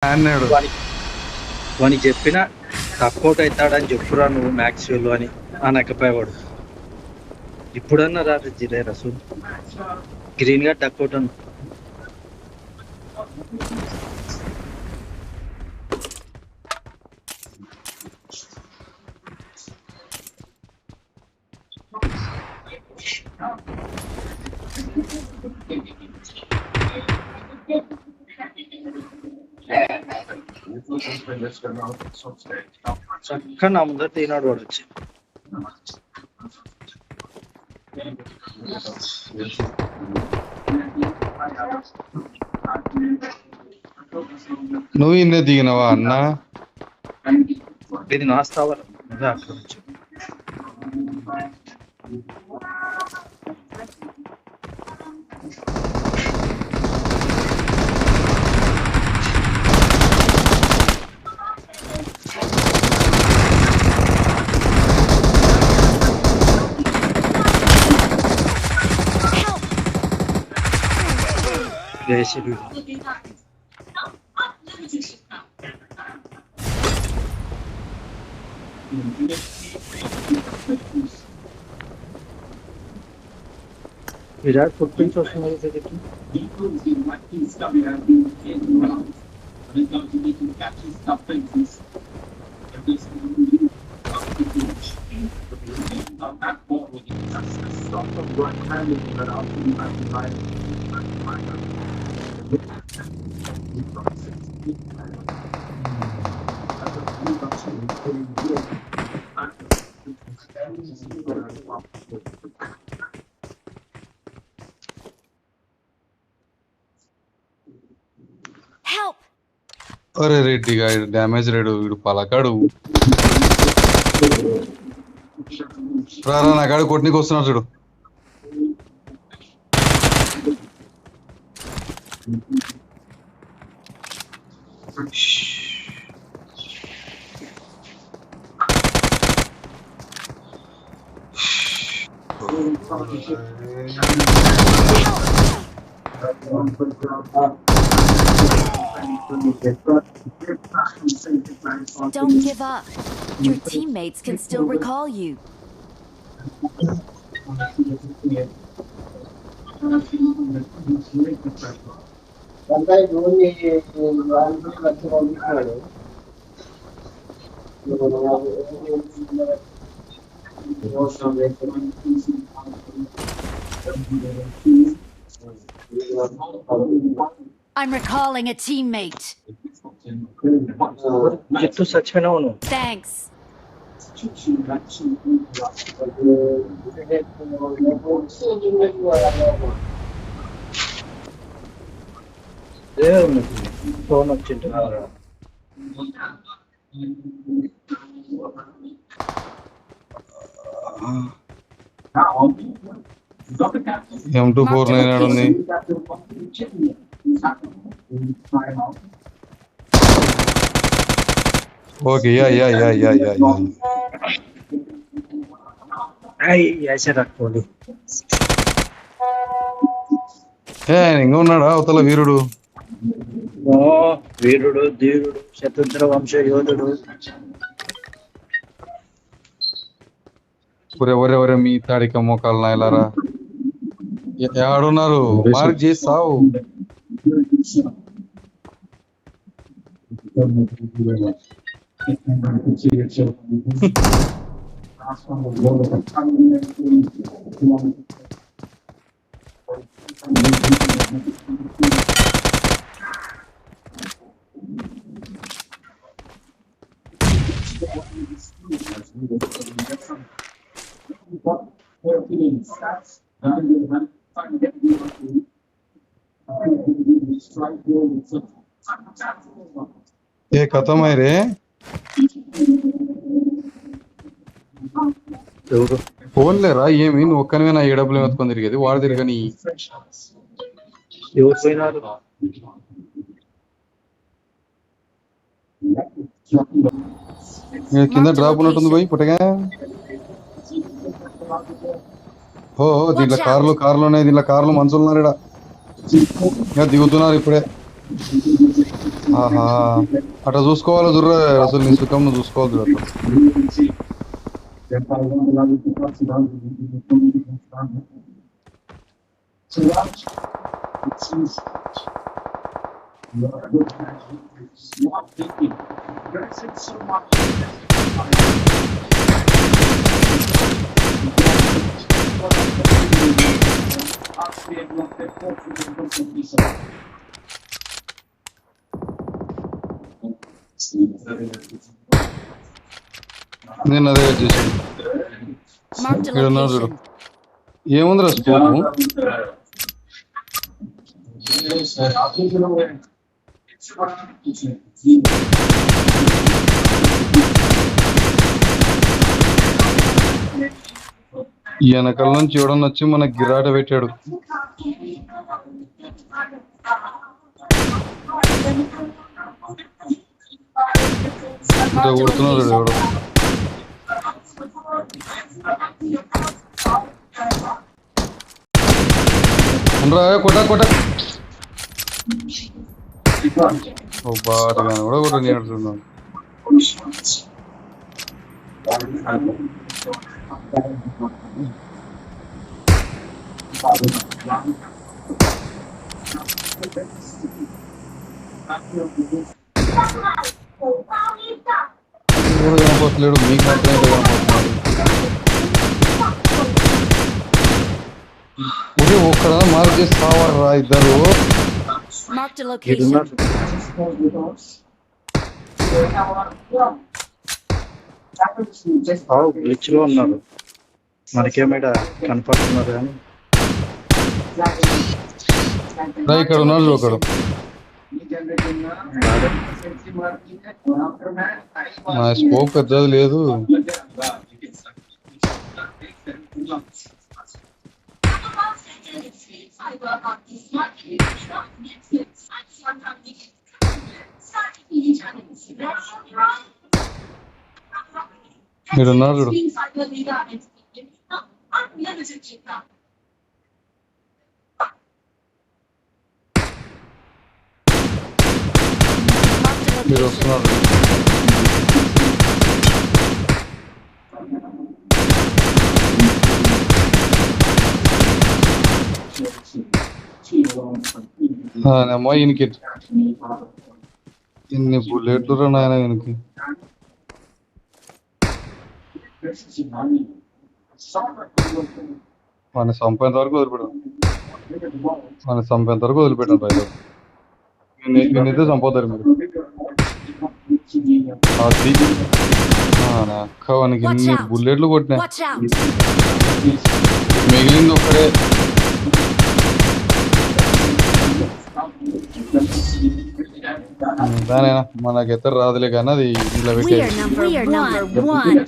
అన్నాడు. వానికి చెప్పిన డక్అవుట్ అవుతాడని చెప్పురా నువ్వు మ్యాక్స్ వెళ్ళు అని అనకపోయేవాడు. ఇప్పుడన్నా రా జిరే రసూల్ గ్రీన్ గా డక్అవుట్ అన్న. చక్కగా నా ముందర తీనాడు వాడు వచ్చి. నువ్వు ఇన్నే దిగినవా అన్న? ఇది నాస్తావా అక్కడ నుంచి. వేసిడు విరాట్ ఫుట్ ప్రింట్స్ వస్తున్నారు దగ్గరికి. అరే రెడ్డిగా డ్యామేజ్ రేడు వీడు పలకాడు. రారా నా కాడు కొట్టినీకి వస్తున్నాడు చూడు. Don't give up. Your teammates can still recall you. I'm recalling a teammate. చెట్టు చచ్చిపోయినావు నువ్వు. Thanks. ఫోన్ వచ్చింటు M249 ఉంది. Okay yeah yeah yeah yeah yeah yeah ऐसे रखोली ఇంకా ఉన్నాడా అవతల వీరుడు? ఓ వీరుడు ధీరుడు శతద్ర వంశ యోధుడు. ఒరే ఒరే ఒరే మీ తాడిక మోకాలు నాయలారా ఎవడున్నారు? మార్క్ చేస్తావు. ఏ ఖతం రే ఫోన్ లేరా? ఏమి నువ్వు ఒక్కనివే నా ఏడబ్ల్యూ ఎత్తుకొని తిరిగేది? వాడు తిరగని ఎవరు పోయినారు? కింద డ్రాప్ ఉన్నట్టుంది పోయి పుట్టగా. ఓ దీంట్లో కార్లు ఉన్నాయి. దీంట్లో కార్లు మనుషులు ఉన్నారు. ఇక్కడ దిగుతున్నారు ఇప్పుడే. ఆహా అట్లా చూసుకోవాలి జుర్ర అసలు నీ సుఖం నువ్వు చూసుకోవాలి జుర్ర అట్లా. నేను అదే చేసాను. Marked a Here, another. location. ఏముందిరా స్కోపు ఈ వెనకాల నుంచి ఎవడన్నా వచ్చి మనకి గిరాట పెట్టాడు. ఇట్లా Marked a కొడుతున్నాడు location. ఎవడు. ఉండరా కొట్ట కొట్ట ఓ బాగా కూడా కూడా నేడుతున్నాను. కూడా కనపడలేడు మీకు మాత్రమే కనపడుతున్నాడు. ఒరే ఒక్కడ మార్క్ చేసి కావాలరా ఇద్దరు. Marked a ఈడున్నారు. location. గ్లిచ్ లో ఉన్నారు. మనకేమేడ కనపడుతున్నారు కానీ రా ఇక్కడ ఉన్నాడు ఒకడు. నా స్కోప్ పెద్దది లేదు. మీరు ఉన్నారు చూడు. Marked a మీరు location. వస్తున్నారు. అమ్మా ఈయనకి ఇన్ని బుల్లెట్లు రా నాయన ఈయనకి. మన చంపేంత వరకు వదిలిపెట్టాను. మన చంపేంత వరకు వదిలిపెట్టాను రైతు. నేనైతే చంపవుతారు మీరు. అది నా అక్క వానికి ఇన్ని బుల్లెట్లు కొట్టినా Watch out. మిగిలింది ఒక్కడే. దానైనా మనకైతే రాదులే కానీ అది ఇలా We పెట్టేది. are number one.